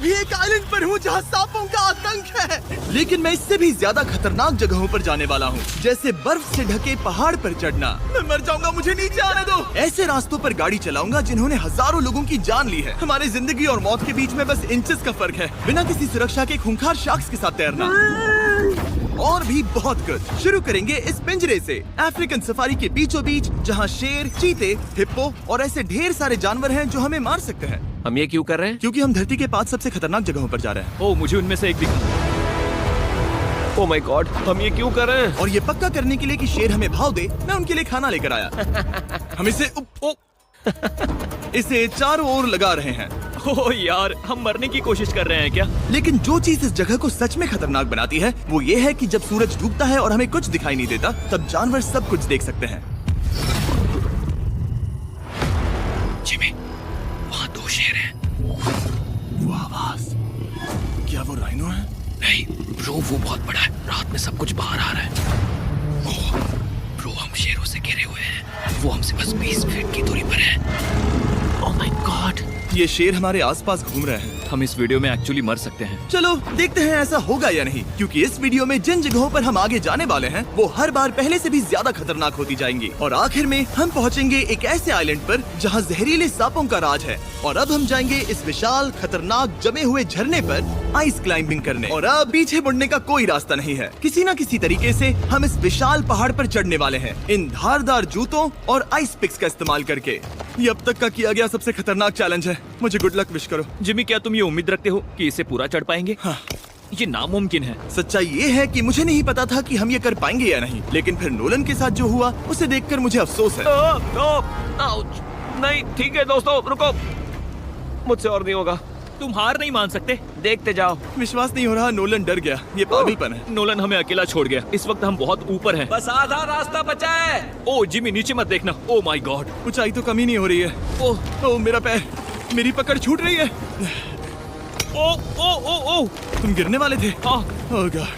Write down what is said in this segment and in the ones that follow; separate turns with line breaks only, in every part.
अभी एक आइलैंड पर हूँ जहाँ सांपों का आतंक है, लेकिन मैं इससे भी ज्यादा खतरनाक जगहों पर जाने वाला हूँ, जैसे बर्फ से ढके पहाड़ पर चढ़ना। मैं मर जाऊंगा, मुझे नीचे आने दो। ऐसे रास्तों पर गाड़ी चलाऊंगा जिन्होंने हजारों लोगों की जान ली है। हमारी जिंदगी और मौत के बीच में बस इंचेस का फर्क है। बिना किसी सुरक्षा के खूंखार शार्क्स के साथ तैरना और भी बहुत कुछ। शुरू करेंगे इस पिंजरे से, अफ्रीकन सफारी के बीचों बीच, जहाँ शेर, चीते, हिप्पो और ऐसे ढेर सारे जानवर हैं जो हमें मार सकते हैं।
हम ये क्यों कर रहे हैं?
क्योंकि हम धरती के 5 सबसे खतरनाक जगहों पर जा रहे हैं।
ओह, मुझे उनमें से एक दिखा। ओह माय गॉड, हम ये क्यों कर रहे हैं?
और ये पक्का करने के लिए कि शेर हमें भाव दे, मैं उनके लिए खाना लेकर आया। हम इसे चारों ओर लगा रहे हैं।
ओह यार, हम मरने की कोशिश कर रहे हैं क्या?
लेकिन जो चीज इस जगह को सच में खतरनाक बनाती है वो ये है कि जब सूरज डूबता है और हमें कुछ दिखाई नहीं देता, तब जानवर सब कुछ देख सकते हैं।
जिमी, वहाँ 2 शेर हैं।
वो आवाज, क्या वो राइनो है?
नहीं ब्रो, वो बहुत बड़ा है। रात में सब कुछ बाहर आ रहा है। ओह ब्रो, हम शेरों से घिरे हुए हैं। वो हमसे बस 20 फीट की दूरी पर है। ओह माय गॉड,
ये शेर हमारे आसपास घूम रहे हैं।
हम इस वीडियो में एक्चुअली मर सकते हैं।
चलो देखते हैं ऐसा होगा या नहीं, क्योंकि इस वीडियो में जिन जगहों पर हम आगे जाने वाले हैं वो हर बार पहले से भी ज्यादा खतरनाक होती जाएंगी। और आखिर में हम पहुंचेंगे एक ऐसे आइलैंड पर जहां जहरीले सांपों का राज है। और अब हम जाएंगे इस विशाल, खतरनाक, जमे हुए झरने पर आइस क्लाइंबिंग करने। और अब पीछे मुड़ने का कोई रास्ता नहीं है। किसी न किसी तरीके से हम इस विशाल पहाड़ पर चढ़ने वाले हैं, इन धारदार जूतों और आइस पिक्स का इस्तेमाल करके। ये अब तक का किया गया सबसे खतरनाक चैलेंज है। मुझे गुड लक विश करो।
जिमी, क्या तुम ये उम्मीद रखते हो कि इसे पूरा चढ़ पाएंगे?
हाँ।
ये नामुमकिन है।
सच्चाई ये है कि मुझे नहीं पता था कि हम ये कर पाएंगे या नहीं, लेकिन फिर नोलन के साथ जो हुआ उसे देखकर मुझे अफसोस है।
नहीं ठीक है दोस्तों, रुको, मुझसे और नहीं होगा। तुम हार नहीं मान सकते, देखते जाओ।
विश्वास नहीं हो रहा, नोलन डर गया। ये पागलपन है।
नोलन हमें अकेला छोड़ गया। इस वक्त हम बहुत ऊपर हैं। बस आधा रास्ता बचा है। ओह जिमी, नीचे मत देखना। ओह माय गॉड,
ऊंचाई तो कमी नहीं हो रही है। ओह मेरा पैर, मेरी पकड़ छूट रही है।
ओह
तुम गिरने वाले थे।
हाँ।
ओह गॉड,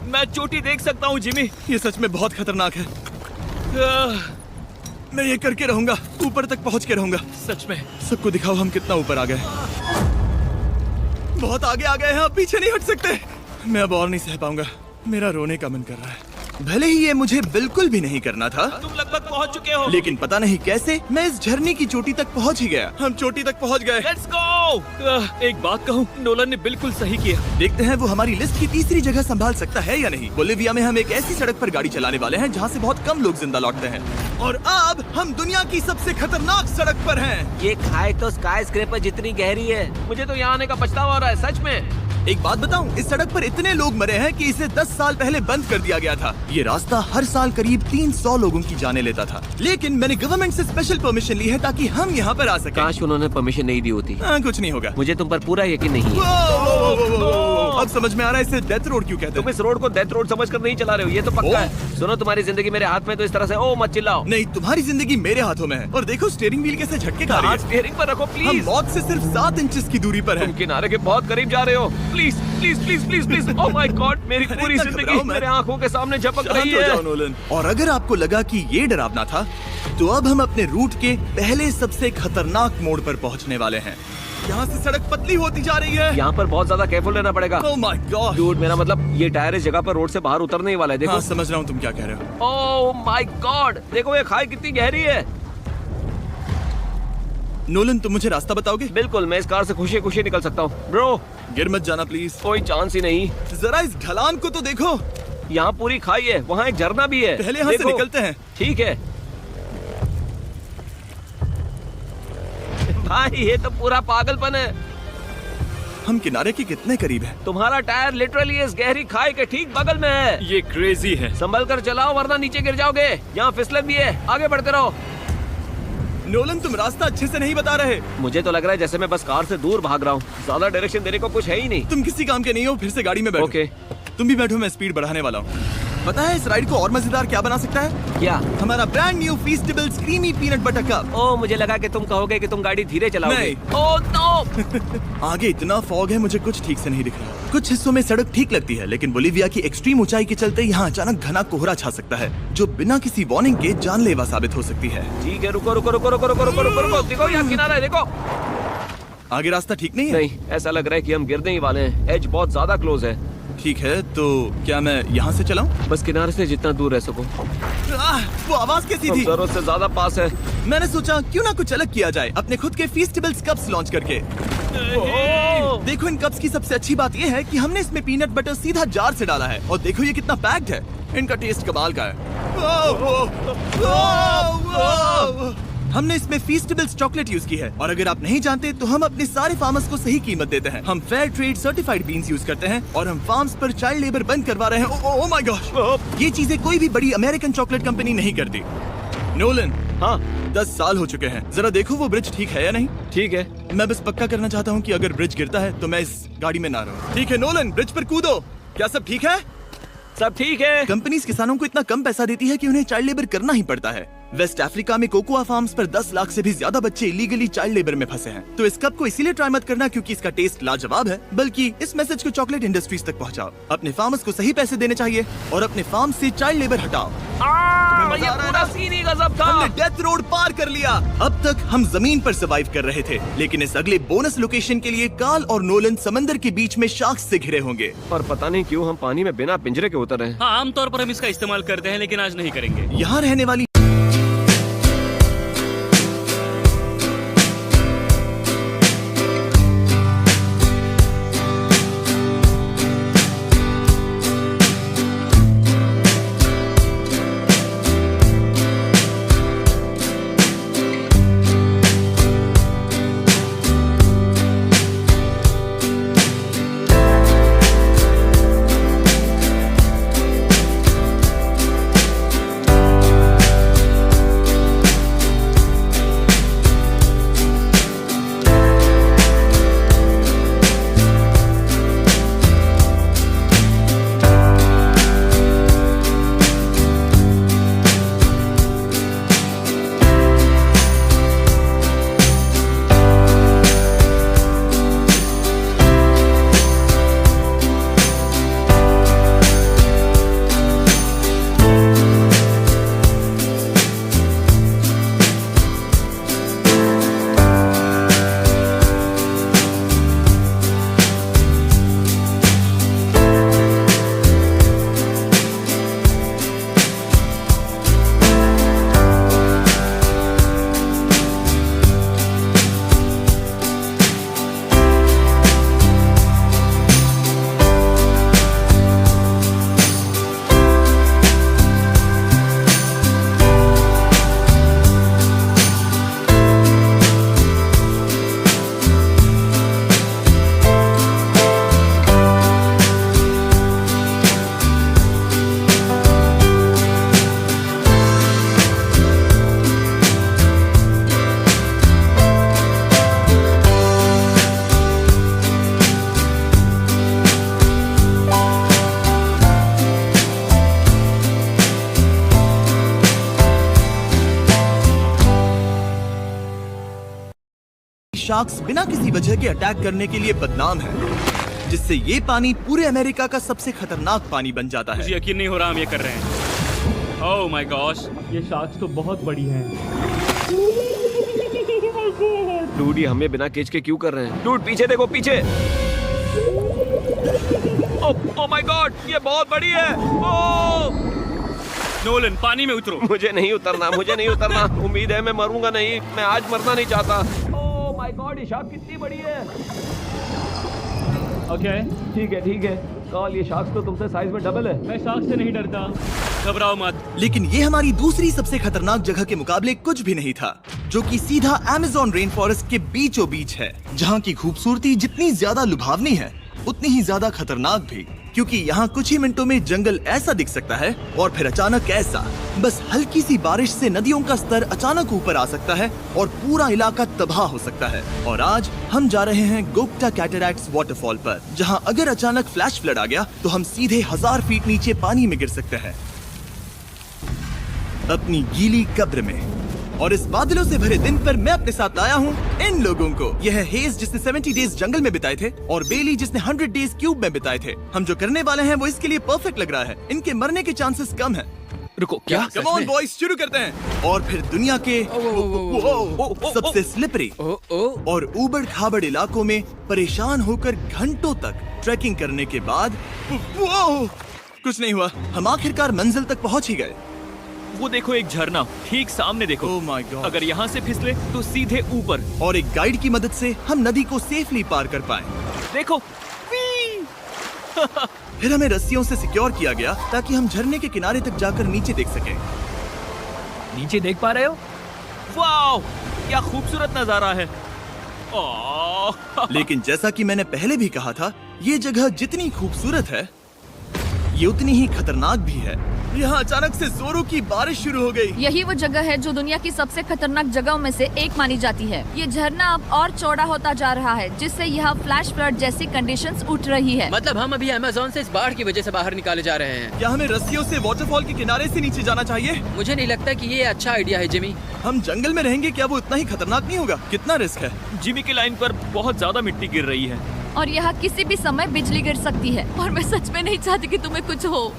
मैं चोटी देख सकता हूँ जिमी।
ये सच में बहुत खतरनाक है। मैं ये करके रहूंगा, ऊपर तक पहुंच के रहूंगा।
सच में।
सबको दिखाओ हम कितना ऊपर आ गए। बहुत आगे आ गए हैं, अब पीछे नहीं हट सकते। मैं अब और नहीं सह पाऊंगा, मेरा रोने का मन कर रहा है। भले ही ये मुझे बिल्कुल भी नहीं करना था।
तुम लगभग पहुंच चुके हो,
लेकिन पता नहीं कैसे मैं इस झरने की चोटी तक पहुंच ही गया। हम चोटी तक पहुंच गए।
Let's go. एक बात कहूँ, नोलन ने बिल्कुल सही किया।
देखते हैं वो हमारी लिस्ट की तीसरी जगह संभाल सकता है या नहीं। बोलिविया में हम एक ऐसी सड़क पर गाड़ी चलाने वाले हैं जहाँ से बहुत कम लोग जिंदा लौटते हैं। और अब हम दुनिया की सबसे खतरनाक सड़क पर हैं।
ये खाई तो स्काई स्क्रेपर जितनी गहरी है। मुझे तो यहाँ आने का पछतावा हो रहा है, सच में।
एक बात बताऊं, इस सड़क पर इतने लोग मरे हैं कि इसे 10 साल पहले बंद कर दिया गया था। ये रास्ता हर साल करीब 300 लोगों की जाने लेता था, लेकिन मैंने गवर्नमेंट से स्पेशल परमिशन ली है ताकि हम यहाँ पर आ सकें।
काश उन्होंने परमिशन नहीं दी होती।
कुछ नहीं होगा।
मुझे तुम पर पूरा यकीन नहीं है।
अब समझ में आ रहा है इसे डेथ रोड क्यों कहते हैं।
तुम इस रोड को डेथ रोड समझकर नहीं चला रहे हो, ये तो पक्का है। सुनो, तुम्हारी जिंदगी मेरे हाथ में, तो इस तरह से ओ मत चिल्लाओ।
नहीं, तुम्हारी जिंदगी मेरे हाथों में है। और देखो स्टीयरिंग व्हील कैसे झटके खा रही है।
स्टीयरिंग पर रखो
हम
प्लीज।
मौत से सिर्फ 7 इंचेस की दूरी पर
तुम
हैं।
किनारे के बहुत करीब जा रहे हो। Please please please please please. Oh my God, मेरी पूरी
इतना
जिंदगी
घबराओ मत।
मेरे आंखों के सामने झपक
शांत
रही
हो जाओ
है।
नोलन। और अगर आपको लगा कि ये डरावना था, तो अब हम अपने रूट के पहले सबसे खतरनाक मोड़ पर पहुंचने वाले हैं। यहाँ से सड़क पतली होती जा रही है।
यहाँ पर बहुत ज्यादा केयरफुल रहना पड़ेगा।
Oh my God.
डूड, मेरा मतलब ये टायर इस जगह पर रोड से बाहर उतरने ही वाला है। देखो।
हाँ, समझ रहा हूँ तुम क्या कह रहे हो।
ओह माय गॉड, देखो ये खाई कितनी गहरी है।
नोलन, तुम मुझे रास्ता बताओगे?
बिल्कुल, मैं इस कार से खुशी खुशी निकल सकता हूँ। ब्रो,
गिर मत जाना प्लीज।
कोई चांस ही नहीं।
जरा इस ढलान को तो देखो।
यहाँ पूरी खाई है, वहाँ एक झरना भी है।
पहले यहाँ से
देखो।
निकलते हैं।
ठीक है भाई, ये तो पूरा पागलपन है।
हम किनारे के कितने करीब हैं?
तुम्हारा टायर लिटरली इस गहरी खाई के ठीक बगल में है। ये क्रेजी है। संभल कर चलाओ वरना नीचे गिर जाओगे। यहाँ फिसलन भी है, आगे बढ़ते रहो।
नोलन, तुम रास्ता अच्छे से नहीं बता रहे।
मुझे तो लग रहा है जैसे मैं बस कार से दूर भाग रहा हूँ। ज्यादा डायरेक्शन देने को कुछ है ही नहीं।
तुम किसी काम के नहीं हो, फिर से गाड़ी में बैठो।
ओके।
तुम भी बैठो, मैं स्पीड बढ़ाने वाला हूँ। पता है इस राइड को और मजेदार क्या बना सकता है?
क्या?
हमारा brand new Feastables creamy peanut butter cup.
Oh, मुझे लगा कि तुम कहोगे कि तुम गाड़ी धीरे चलाओगे।
नहीं।
Oh no.
आगे इतना फॉग है, मुझे कुछ ठीक से नहीं दिख रहा। कुछ हिस्सों में सड़क ठीक लगती है, लेकिन बोलिविया की एक्सट्रीम ऊंचाई के चलते यहाँ अचानक घना कोहरा छा सकता है, जो बिना किसी वार्निंग के जानलेवा साबित हो सकती है।
ठीक है, रुको रुको रुको रुको रुको रुको रुको रुको। देखो यहाँ किनारा है, देखो।
आगे रास्ता ठीक नहीं है?
नहीं, ऐसा लग रहा है कि हम गिरने ही वाले हैं। एज बहुत ज्यादा क्लोज है।
ठीक है, तो क्या मैं यहाँ से चलाऊं?
बस किनारे से जितना दूर रह सको।
वो आवाज कैसी
हम
थी?
जरूरत से ज्यादा पास है।
मैंने सोचा क्यों ना कुछ अलग किया जाए अपने खुद के फीस्टेबल्स कप्स लॉन्च करके। देखो इन कप्स की सबसे अच्छी बात ये है कि हमने इसमें पीनट बटर सीधा जार से डाला है और देखो ये कितना पैक्ड है। इनका टेस्ट कमाल का है। हमने इसमें फीस्टेबल्स चॉकलेट यूज की है और अगर आप नहीं जानते तो हम अपने सारे फार्मर्स को सही कीमत देते हैं। हम fair trade certified beans use करते हैं और हम फार्म्स पर चाइल्ड लेबर बंद करवा रहे हैं। ओह माय गॉश, ये चीजें कोई भी बड़ी अमेरिकन चॉकलेट कंपनी नहीं करती। नोलन,
हाँ
10 साल हो चुके हैं, जरा देखो वो ब्रिज ठीक है या नहीं।
ठीक है।
मैं बस पक्का करना चाहता हूँ कि अगर ब्रिज गिरता है तो मैं इस गाड़ी में ना रहूं। ठीक है नोलन, ब्रिज पर कूदो। क्या सब ठीक है?
सब ठीक है।
कंपनीज किसानों को इतना कम पैसा देती है कि उन्हें चाइल्ड लेबर करना ही पड़ता है। वेस्ट अफ्रीका में कोकोआ फार्म्स पर 10 लाख से भी ज्यादा बच्चे इलीगली चाइल्ड लेबर में फंसे हैं। तो इस कप को इसीलिए ट्राई मत करना क्योंकि इसका टेस्ट लाजवाब है, बल्कि इस मैसेज को चॉकलेट इंडस्ट्रीज तक पहुंचाओ। अपने फार्मर्स को सही पैसे देने चाहिए और अपने फार्म से चाइल्ड लेबर हटाओ।
ये पूरा सीन ही गजब था।
हमने डेथ रोड पार कर लिया। अब तक हम जमीन पर सर्वाइव कर रहे थे, लेकिन इस अगले बोनस लोकेशन के लिए कार्ल और नोलन समंदर के बीच में शार्क्स से घिरे होंगे।
और पता नहीं क्यों हम पानी में बिना पिंजरे के उतर रहे हैं।
हाँ, आमतौर पर हम इसका इस्तेमाल करते हैं लेकिन आज नहीं करेंगे।
यहाँ रहने वाली शार्क्स बिना किसी वजह के अटैक करने के लिए बदनाम है, जिससे ये पानी पूरे अमेरिका का सबसे खतरनाक पानी बन जाता
मुझे
है।
यकीन नहीं हो रहा हम ये कर रहे हैं। ओह माय गॉश, ये शार्क्स तो बहुत बड़ी हैं।
डूड, ये हमें बिना केज के क्यों कर रहे हैं? डूड पीछे देखो, पीछे। ओह माय गॉड, ये बहुत बड़ी है। ओह
नोलन, पानी में उतरो।
मुझे नहीं उतरना, मुझे नहीं उतरना। उम्मीद है मैं मरूंगा नहीं। मैं आज मरना नहीं चाहता। ओह माय गॉड, ये शार्क कितनी बड़ी है।
ओके,
ठीक है, ठीक है। कार्ल, ये शार्क तो तुमसे साइज में डबल है।
मैं शार्क से नहीं डरता, घबराओ मत।
लेकिन ये हमारी दूसरी सबसे खतरनाक जगह के मुकाबले कुछ भी नहीं था, जो कि सीधा अमेज़न रेन फॉरेस्ट के बीचों बीच है, जहाँ की खूबसूरती जितनी ज्यादा लुभावनी है उतनी ही ज्यादा खतरनाक भी, क्योंकि यहाँ कुछ ही मिनटों में जंगल ऐसा दिख सकता है और फिर अचानक ऐसा। बस हल्की सी बारिश से नदियों का स्तर अचानक ऊपर आ सकता है और पूरा इलाका तबाह हो सकता है। और आज हम जा रहे हैं गोप्टा कैटरैक्ट्स वाटरफॉल पर, जहाँ अगर अचानक फ्लैश फ्लड आ गया तो हम सीधे 1000 फीट नीचे पानी में गिर सकते हैं, अपनी गीली कब्र में। और इस बादलों से भरे दिन पर मैं अपने साथ लाया हूँ इन लोगों को। यह है हेज जिसने 70 डेज जंगल में बिताए थे और बेली जिसने 100 डेज क्यूब में बिताए थे। हम जो करने वाले हैं वो इसके लिए परफेक्ट लग रहा है। इनके मरने के चांसेस कम हैं।
रुको, क्या
कम ऑन बॉयज, शुरू करते हैं। और फिर दुनिया के सबसे स्लिपरी और ऊबड़ खाबड़ इलाकों में परेशान होकर घंटों तक ट्रैकिंग करने के बाद कुछ नहीं हुआ, हम आखिरकार मंजिल तक पहुंच ही गए।
वो देखो एक झरना ठीक सामने देखो।
Oh my God!
अगर यहाँ से फिसले तो सीधे ऊपर।
और एक गाइड की मदद से हम नदी को सेफली पार कर पाए।
देखो
फिर हमें रस्सियों से सिक्योर किया गया ताकि हम झरने के किनारे तक जाकर नीचे देख सकें।
नीचे देख पा रहे हो? वाओ, क्या खूबसूरत नजारा है। ओह,
लेकिन जैसा कि मैंने पहले भी कहा था, ये जगह जितनी खूबसूरत है ये उतनी ही खतरनाक भी है। यहाँ अचानक से जोरों की बारिश शुरू हो गई।
यही वो जगह है जो दुनिया की सबसे खतरनाक जगहों में से एक मानी जाती है। ये झरना अब और चौड़ा होता जा रहा है, जिससे यहाँ फ्लैश फ्लड जैसी कंडीशंस उठ रही है।
मतलब हम अभी अमेज़न से इस बाढ़ की वजह से बाहर निकाले जा रहे हैं।
क्या हमें रस्सियों से वाटरफॉल के किनारे से नीचे जाना चाहिए?
मुझे नहीं लगता कि ये अच्छा आइडिया है जिमी।
हम जंगल में रहेंगे, क्या वो इतना ही खतरनाक नहीं होगा? कितना रिस्क है?
जिमी की लाइन पर बहुत ज्यादा मिट्टी गिर रही है।
और यहाँ किसी भी समय बिजली गिर सकती है, और मैं सच में नहीं चाहती कि तुम्हें कुछ हो।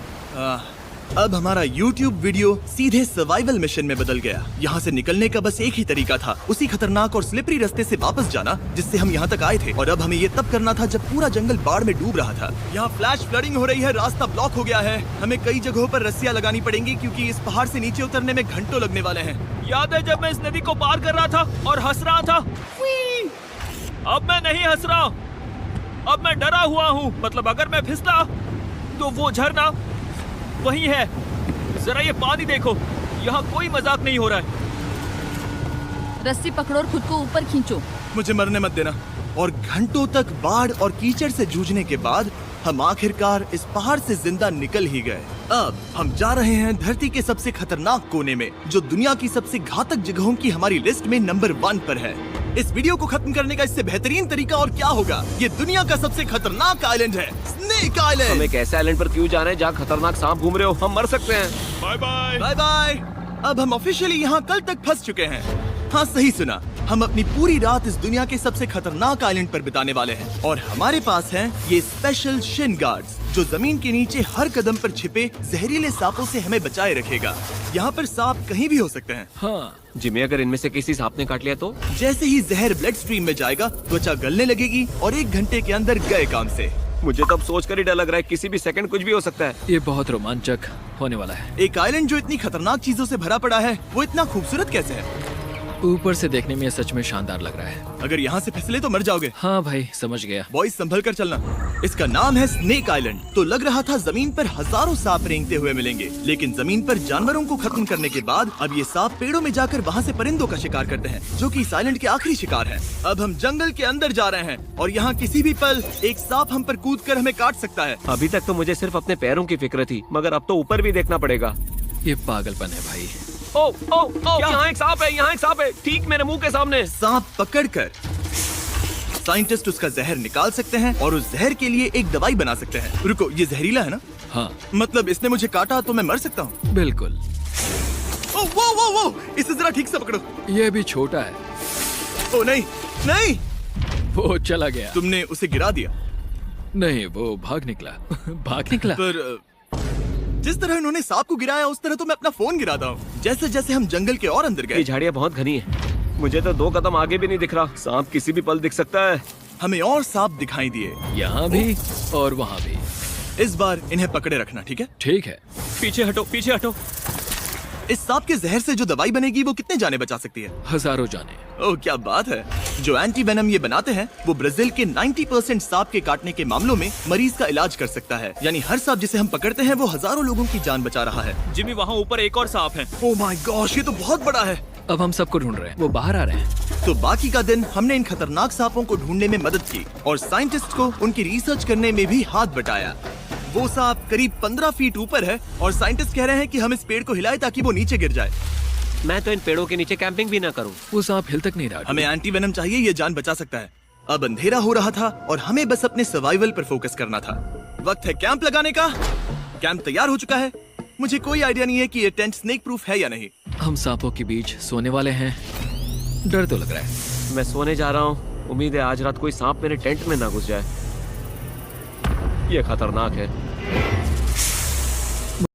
अब हमारा YouTube वीडियो सीधे सर्वाइवल मिशन में बदल गया। यहाँ से निकलने का बस एक ही तरीका था, उसी खतरनाक और स्लिपरी रास्ते से वापस जाना जिससे हम यहाँ तक आए थे। और अब हमें ये तब करना था जब पूरा जंगल बाढ़ में डूब रहा था। यहाँ फ्लैश फ्लडिंग हो रही है, रास्ता ब्लॉक हो गया है। हमें कई जगहों पर रस्सियाँ लगानी पड़ेंगी क्योंकि इस पहाड़ से नीचे उतरने में घंटों लगने वाले हैं।
याद है जब मैं इस नदी को पार कर रहा था और हंस रहा था? अब मैं नहीं हंस रहा, अब मैं डरा हुआ हूँ। मतलब अगर मैं फिसला तो वो झरना वही है। जरा ये पानी देखो, यहाँ कोई मजाक नहीं हो रहा है।
रस्सी पकड़ो और खुद को ऊपर खींचो।
मुझे मरने मत देना। और घंटों तक बाढ़ और कीचड़ से जूझने के बाद हम आखिरकार इस पहाड़ से जिंदा निकल ही गए। अब हम जा रहे हैं धरती के सबसे खतरनाक कोने में, जो दुनिया की सबसे घातक जगहों की हमारी लिस्ट में नंबर 1 पर है। इस वीडियो को खत्म करने का इससे बेहतरीन तरीका और क्या होगा? ये दुनिया का सबसे खतरनाक आइलैंड है, स्नेक
हम
आइलैंड।
एक ऐसे आइलैंड पर क्यों जा रहे हैं जहाँ खतरनाक सांप घूम रहे हो? हम मर सकते हैं।
Bye bye.
Bye bye. अब हम ऑफिशियली यहाँ कल तक फंस चुके हैं। हाँ, सही सुना, हम अपनी पूरी रात इस दुनिया के सबसे खतरनाक आइलैंड पर बिताने वाले हैं। और हमारे पास हैं ये स्पेशल शिन गार्ड्स, जो जमीन के नीचे हर कदम पर छिपे जहरीले सांपों से हमें बचाए रखेगा। यहाँ पर सांप कहीं भी हो सकते हैं।
हाँ,
जिमी, अगर इनमें से किसी सांप ने काट लिया तो?
जैसे ही जहर ब्लड स्ट्रीम में जाएगा, त्वचा गलने लगेगी और 1 घंटे के अंदर गए काम से।
मुझे तब सोचकर ही डर लग रहा है, किसी भी सेकंड कुछ भी हो सकता है।
ये बहुत रोमांचक होने वाला है।
एक आइलैंड जो इतनी खतरनाक चीजों से भरा पड़ा है, वो इतना खूबसूरत कैसे है?
ऊपर से देखने में ये सच में शानदार लग रहा है।
अगर यहाँ से फिसले तो मर जाओगे।
हाँ भाई, समझ गया।
बॉयज, संभल कर चलना। इसका नाम है स्नेक आइलैंड। तो लग रहा था जमीन पर हजारों सांप रेंगते हुए मिलेंगे, लेकिन जमीन पर जानवरों को खत्म करने के बाद अब ये सांप पेड़ों में जाकर वहाँ से परिंदों का शिकार करते हैं, जो कि इस आइलैंड के आखिरी शिकार हैं। अब हम जंगल के अंदर जा रहे हैं और यहाँ किसी भी पल एक सांप हम पर कूदकर हमें काट सकता है।
अभी तक तो मुझे सिर्फ अपने पैरों की फिक्र थी, मगर अब तो ऊपर भी देखना पड़ेगा।
ये पागलपन है भाई।
ओ, यहाँ एक सांप है, यहाँ एक सांप है, ठीक मेरे मुंह के सामने।
सांप पकड़कर साइंटिस्ट उसका जहर निकाल सकते हैं और उस जहर के लिए एक दवाई बना सकते हैं। रुको, ये जहरीला है ना?
हाँ,
मतलब इसने मुझे काटा तो मैं मर सकता हूँ?
बिल्कुल।
ओ, वो, इसे जरा ठीक से पकड़ो।
ये भी छोटा है।
ओ नहीं, नहीं,
वो चला गया।
तुमने उसे गिरा दिया।
नहीं, वो भाग निकला। भाग निकला।
पर जिस तरह इन्होंने सांप को गिराया, उस तरह तो मैं अपना फोन गिराता हूँ। जैसे जैसे हम जंगल के और अंदर
ये
गए,
झाड़ियाँ बहुत घनी है, मुझे तो 2 कदम आगे भी नहीं दिख रहा। सांप किसी भी पल दिख सकता है।
हमें और सांप दिखाई दिए,
यहाँ भी और वहाँ भी।
इस बार इन्हें पकड़े रखना, ठीक है?
ठीक है।
पीछे हटो, पीछे हटो।
इस सांप के जहर से जो दवाई बनेगी वो कितने जाने बचा सकती है?
हजारों जाने।
ओह, क्या बात है। जो एंटी वेनम ये बनाते हैं, वो ब्राजील के 90% सांप के काटने के मामलों में मरीज का इलाज कर सकता है। यानी हर सांप जिसे हम पकड़ते हैं वो हजारों लोगों की जान बचा रहा है।
जिमी, वहाँ ऊपर एक और सांप है।
ओह माय गॉश, ये तो बहुत बड़ा है।
अब हम सबको ढूंढ रहे हैं, वो बाहर आ रहे हैं।
तो बाकी का दिन हमने इन खतरनाक सांपों को ढूंढने में मदद की और साइंटिस्ट को उनकी रिसर्च करने में भी हाथ बटाया। वो सांप करीब 15 फीट ऊपर है और साइंटिस्ट कह रहे हैं कि हम इस पेड़ को हिलाएं ताकि वो नीचे गिर जाए।
मैं तो इन पेड़ों के नीचे कैंपिंग भी ना करूं।
वो सांप हिल तक नहीं रहा।
हमें एंटी वेनम चाहिए, ये जान बचा सकता है। अब अंधेरा हो रहा था और हमें बस अपने सर्वाइवल पर फोकस करना था। वक्त है कैंप लगाने का। कैंप तैयार हो चुका है। मुझे कोई आइडिया नहीं है कि ये टेंट स्नेक प्रूफ है या नहीं।
हम सांपों के बीच सोने वाले हैं। डर तो लग रहा है।
मैं सोने जा रहा हूँ। उम्मीद है आज रात कोई सांप मेरे टेंट में ना घुस जाए। ये खतरनाक है।